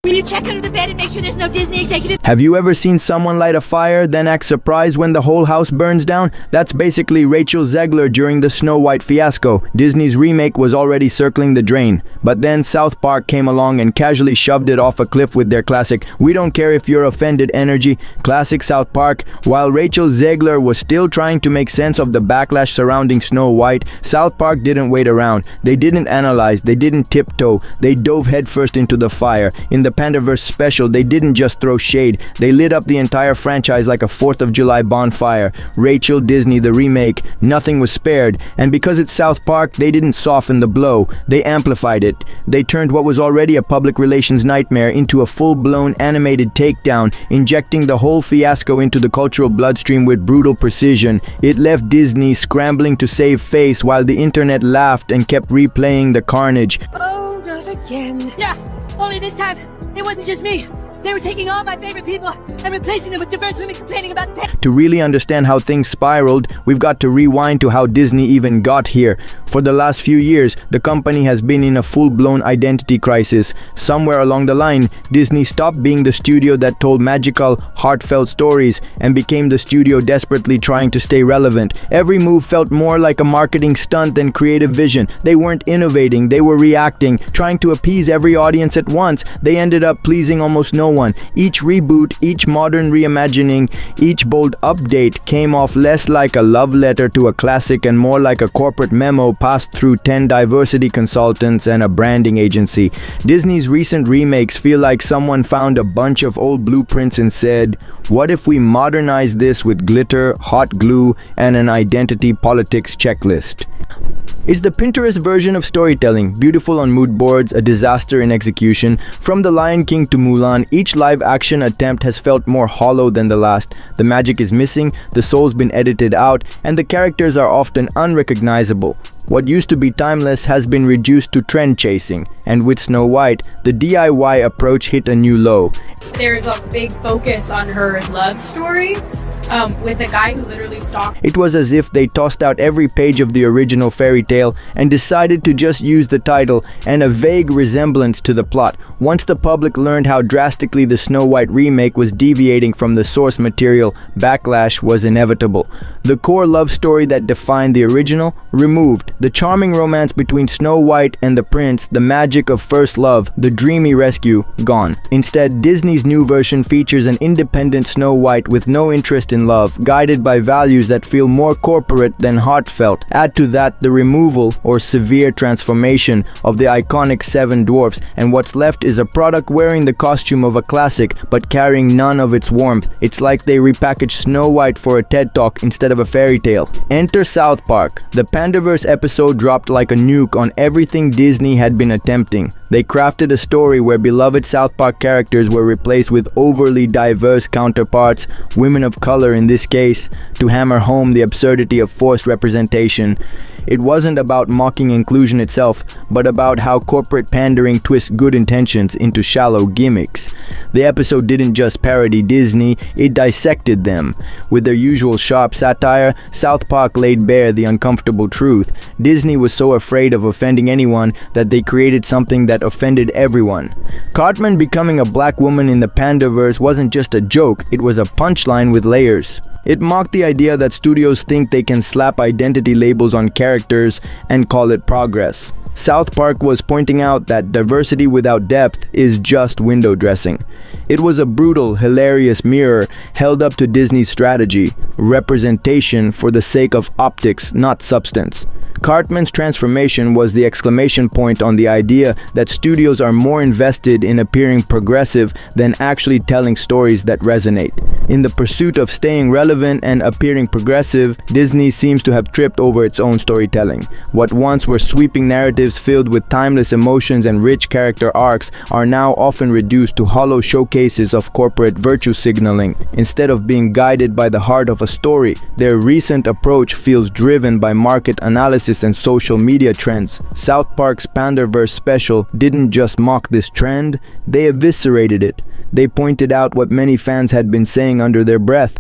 Will you check under the bed and make sure there's no Disney executive? Have you ever seen someone light a fire, then act surprised when the whole house burns down? That's basically Rachel Zegler during the Snow White fiasco. Disney's remake was already circling the drain. But then South Park came along and casually shoved it off a cliff with their classic "we don't care if you're offended" energy. Classic South Park. While Rachel Zegler was still trying to make sense of the backlash surrounding Snow White, South Park didn't wait around. They didn't analyze, they didn't tiptoe, they dove headfirst into the fire. In the Pandaverse special, they didn't just throw shade, they lit up the entire franchise like a 4th of July bonfire. Rachel, Disney, the remake, nothing was spared, and because it's South Park, they didn't soften the blow, they amplified it. They turned what was already a public relations nightmare into a full-blown animated takedown, injecting the whole fiasco into the cultural bloodstream with brutal precision. It left Disney scrambling to save face while the internet laughed and kept replaying the carnage. Oh, not again. Yeah, only this time, it wasn't just me. They were taking all my favorite people and replacing them with diverse women complaining about pets. To really understand how things spiraled, we've got to rewind to how Disney even got here. For the last few years, the company has been in a full-blown identity crisis. Somewhere along the line, Disney stopped being the studio that told magical, heartfelt stories and became the studio desperately trying to stay relevant. Every move felt more like a marketing stunt than creative vision. They weren't innovating, they were reacting, trying to appease every audience at once. They ended up pleasing almost no one. Each reboot, each modern reimagining, each bold update came off less like a love letter to a classic and more like a corporate memo passed through 10 diversity consultants and a branding agency. Disney's recent remakes feel like someone found a bunch of old blueprints and said, "What if we modernize this with glitter, hot glue, and an identity politics checklist?" It's the Pinterest version of storytelling, beautiful on mood boards, a disaster in execution. From The Lion King to Mulan, each live-action attempt has felt more hollow than the last. The magic is missing, the soul's been edited out, and the characters are often unrecognizable. What used to be timeless has been reduced to trend chasing, and with Snow White, the DIY approach hit a new low. There's a big focus on her love story with a guy who literally stalked. It was as if they tossed out every page of the original fairy tale and decided to just use the title and a vague resemblance to the plot. Once the public learned how drastically the Snow White remake was deviating from the source material, backlash was inevitable. The core love story that defined the original, removed. The charming romance between Snow White and the prince, the magic of first love, the dreamy rescue, gone. Instead, Disney's new version features an independent Snow White with no interest in love, guided by values that feel more corporate than heartfelt. Add to that the removal or severe transformation of the iconic 7 dwarfs, and what's left is a product wearing the costume of a classic but carrying none of its warmth. It's like they repackaged Snow White for a TED Talk instead of a fairy tale. Enter South Park. The Pandaverse episode dropped like a nuke on everything Disney had been attempting. They crafted a story where beloved South Park characters were replaced with overly diverse counterparts, women of color in this case, to hammer home the absurdity of forced representation. It wasn't about mocking inclusion itself, but about how corporate pandering twists good intentions into shallow gimmicks. The episode didn't just parody Disney, it dissected them. With their usual sharp satire, South Park laid bare the uncomfortable truth. Disney was so afraid of offending anyone that they created something that offended everyone. Cartman becoming a black woman in the Pandaverse wasn't just a joke, it was a punchline with layers. It mocked the idea that studios think they can slap identity labels on characters and call it progress. South Park was pointing out that diversity without depth is just window dressing. It was a brutal, hilarious mirror held up to Disney's strategy, representation for the sake of optics, not substance. Cartman's transformation was the exclamation point on the idea that studios are more invested in appearing progressive than actually telling stories that resonate. In the pursuit of staying relevant and appearing progressive, Disney seems to have tripped over its own storytelling. What once were sweeping narratives filled with timeless emotions and rich character arcs are now often reduced to hollow showcases of corporate virtue signaling. Instead of being guided by the heart of a story, their recent approach feels driven by market analysis and social media trends. South Park's Pandaverse special didn't just mock this trend, they eviscerated it. They pointed out what many fans had been saying under their breath.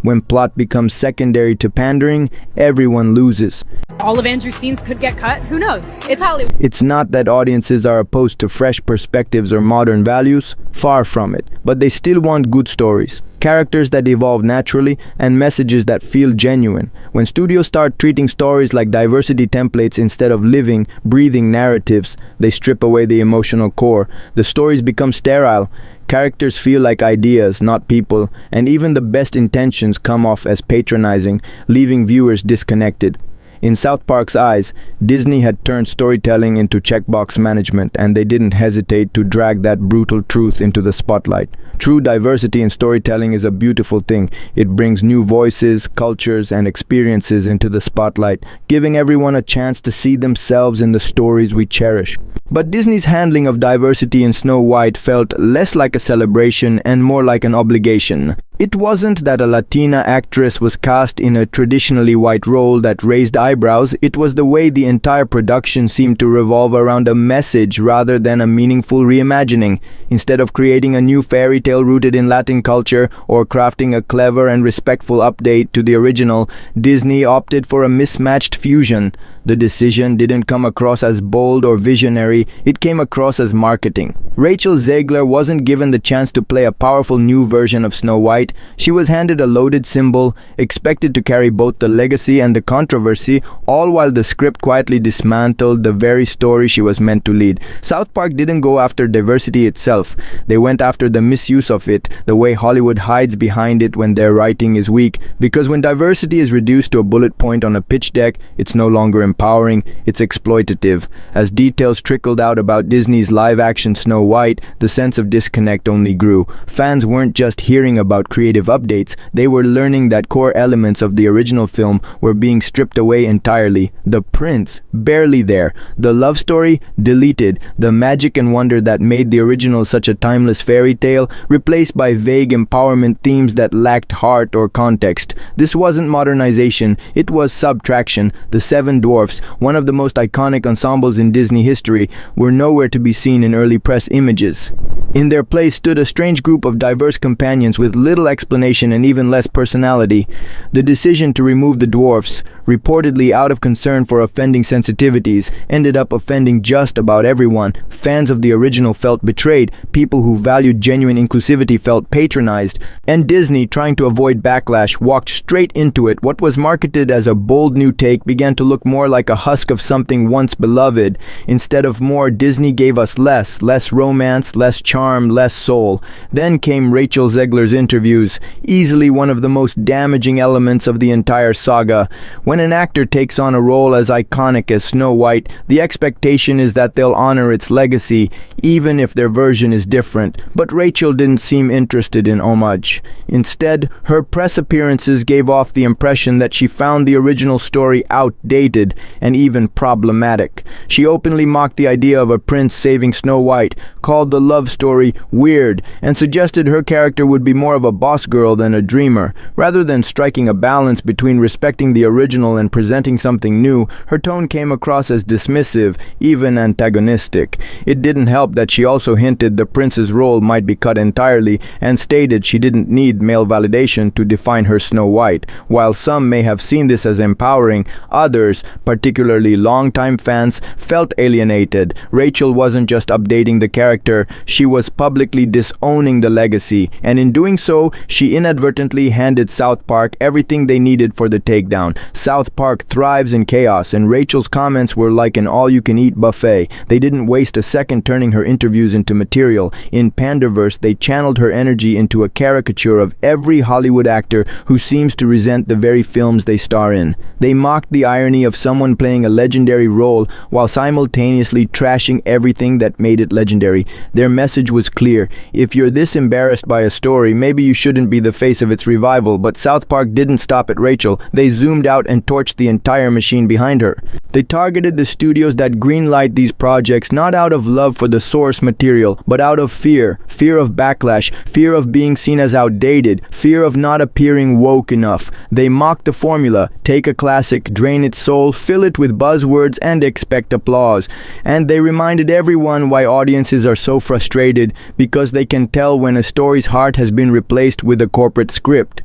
When plot becomes secondary to pandering, everyone loses. All of Andrew's scenes could get cut. Who knows? It's Hollywood. It's not that audiences are opposed to fresh perspectives or modern values, far from it, but they still want good stories, characters that evolve naturally, and messages that feel genuine. When studios start treating stories like diversity templates instead of living, breathing narratives, they strip away the emotional core. The stories become sterile. Characters feel like ideas, not people, and even the best intentions come off as patronizing, leaving viewers disconnected. In South Park's eyes, Disney had turned storytelling into checkbox management, and they didn't hesitate to drag that brutal truth into the spotlight. True diversity in storytelling is a beautiful thing. It brings new voices, cultures, and experiences into the spotlight, giving everyone a chance to see themselves in the stories we cherish. But Disney's handling of diversity in Snow White felt less like a celebration and more like an obligation. It wasn't that a Latina actress was cast in a traditionally white role that raised eyebrows, it was the way the entire production seemed to revolve around a message rather than a meaningful reimagining. Instead of creating a new fairy tale rooted in Latin culture or crafting a clever and respectful update to the original, Disney opted for a mismatched fusion. The decision didn't come across as bold or visionary, it came across as marketing. Rachel Zegler wasn't given the chance to play a powerful new version of Snow White. She was handed a loaded symbol, expected to carry both the legacy and the controversy, all while the script quietly dismantled the very story she was meant to lead. South Park didn't go after diversity itself. They went after the misuse of it, the way Hollywood hides behind it when their writing is weak. Because when diversity is reduced to a bullet point on a pitch deck, it's no longer empowering, it's exploitative. As details trickled out about Disney's live-action Snow White, the sense of disconnect only grew. Fans weren't just hearing about creative updates, they were learning that core elements of the original film were being stripped away entirely. The prince, barely there. The love story, deleted. The magic and wonder that made the original such a timeless fairy tale, replaced by vague empowerment themes that lacked heart or context. This wasn't modernization, it was subtraction. The Seven Dwarfs, one of the most iconic ensembles in Disney history, were nowhere to be seen in early press images. In their place stood a strange group of diverse companions with little explanation and even less personality. The decision to remove the dwarfs, reportedly out of concern for offending sensitivities, ended up offending just about everyone. Fans of the original felt betrayed, people who valued genuine inclusivity felt patronized, and Disney, trying to avoid backlash, walked straight into it. What was marketed as a bold new take began to look more like a husk of something once beloved. Instead of more, Disney gave us less romance, less charm, less soul. Then came Rachel Zegler's interviews, easily one of the most damaging elements of the entire saga. When an actor takes on a role as iconic as Snow White, the expectation is that they'll honor its legacy, even if their version is different. But Rachel didn't seem interested in homage. Instead, her press appearances gave off the impression that she found the original story outdated and even problematic. She openly mocked the idea of a prince saving Snow White, called the love story weird, and suggested her character would be more of a boss girl than a dreamer. Rather than striking a balance between respecting the original and presenting something new, her tone came across as dismissive, even antagonistic. It didn't help that she also hinted the prince's role might be cut entirely, and stated she didn't need male validation to define her Snow White. While some may have seen this as empowering, others, particularly longtime fans, felt alienated. Rachel wasn't just updating the character, she was publicly disowning the legacy, and in doing so, she inadvertently handed South Park everything they needed for the takedown. South Park thrives in chaos, and Rachel's comments were like an all-you-can-eat buffet. They didn't waste a second turning her interviews into material. In Panderverse, they channeled her energy into a caricature of every Hollywood actor who seems to resent the very films they star in. They mocked the irony of someone playing a legendary role while simultaneously trashing everything that made it legendary. Their message was clear. If you're this embarrassed by a story, maybe you shouldn't be the face of its revival. But South Park didn't stop at Rachel. They zoomed out and torched the entire machine behind her. They targeted the studios that greenlight these projects not out of love for the source material, but out of fear. Fear of backlash, fear of being seen as outdated, fear of not appearing woke enough. They mocked the formula: take a classic, drain its soul, fill it with buzzwords, and expect applause. And they reminded everyone why audiences are so frustrated, because they can tell when a story's heart has been replaced with a corporate script.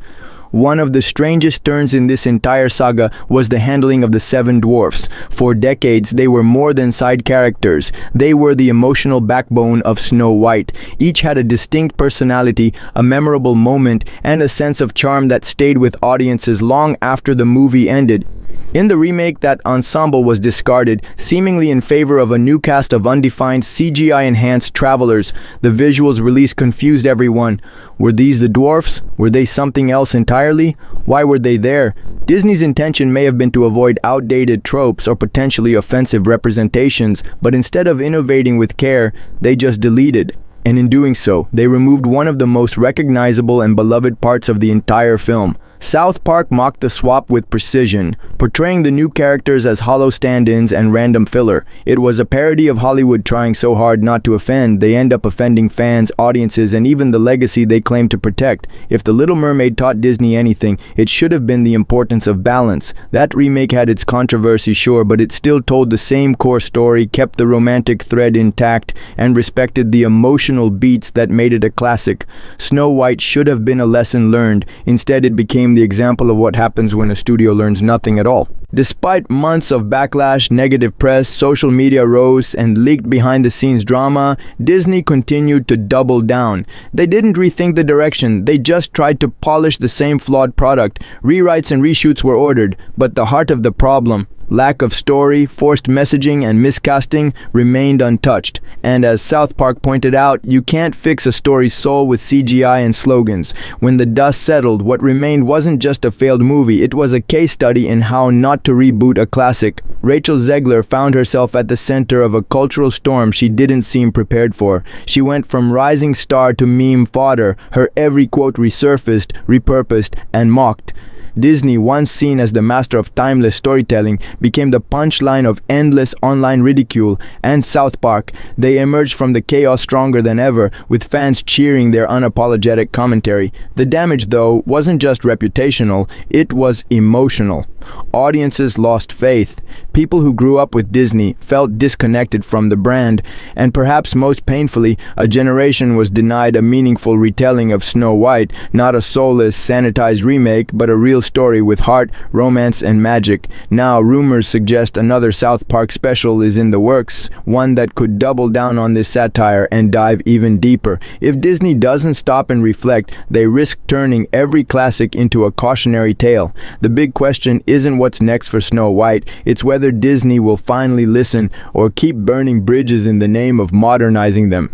One of the strangest turns in this entire saga was the handling of the seven dwarfs. For decades, they were more than side characters. They were the emotional backbone of Snow White. Each had a distinct personality, a memorable moment, and a sense of charm that stayed with audiences long after the movie ended. In the remake, that ensemble was discarded, seemingly in favor of a new cast of undefined CGI-enhanced travelers. The visuals released confused everyone. Were these the dwarfs? Were they something else entirely? Why were they there? Disney's intention may have been to avoid outdated tropes or potentially offensive representations, but instead of innovating with care, they just deleted. And in doing so, they removed one of the most recognizable and beloved parts of the entire film. South Park mocked the swap with precision, portraying the new characters as hollow stand-ins and random filler. It was a parody of Hollywood trying so hard not to offend, they end up offending fans, audiences, and even the legacy they claim to protect. If The Little Mermaid taught Disney anything, it should have been the importance of balance. That remake had its controversy, sure, but it still told the same core story, kept the romantic thread intact, and respected the emotional beats that made it a classic. Snow White should have been a lesson learned. Instead, it became the example of what happens when a studio learns nothing at all. Despite months of backlash, negative press, social media roasts, and leaked behind-the-scenes drama, Disney continued to double down. They didn't rethink the direction, they just tried to polish the same flawed product. Rewrites and reshoots were ordered, but the heart of the problem, lack of story, forced messaging, and miscasting remained untouched. And as South Park pointed out, you can't fix a story's soul with CGI and slogans. When the dust settled, what remained wasn't just a failed movie, it was a case study in how not to reboot a classic. Rachel Zegler found herself at the center of a cultural storm she didn't seem prepared for. She went from rising star to meme fodder, her every quote resurfaced, repurposed, and mocked. Disney, once seen as the master of timeless storytelling, became the punchline of endless online ridicule. And South Park, they emerged from the chaos stronger than ever, with fans cheering their unapologetic commentary. The damage, though, wasn't just reputational, it was emotional. Audiences lost faith. People who grew up with Disney felt disconnected from the brand, and perhaps most painfully, a generation was denied a meaningful retelling of Snow White, not a soulless, sanitized remake, but a real story with heart, romance, and magic. Now, rumors suggest another South Park special is in the works, one that could double down on this satire and dive even deeper. If Disney doesn't stop and reflect, they risk turning every classic into a cautionary tale. The big question isn't what's next for Snow White, it's whether Disney will finally listen or keep burning bridges in the name of modernizing them.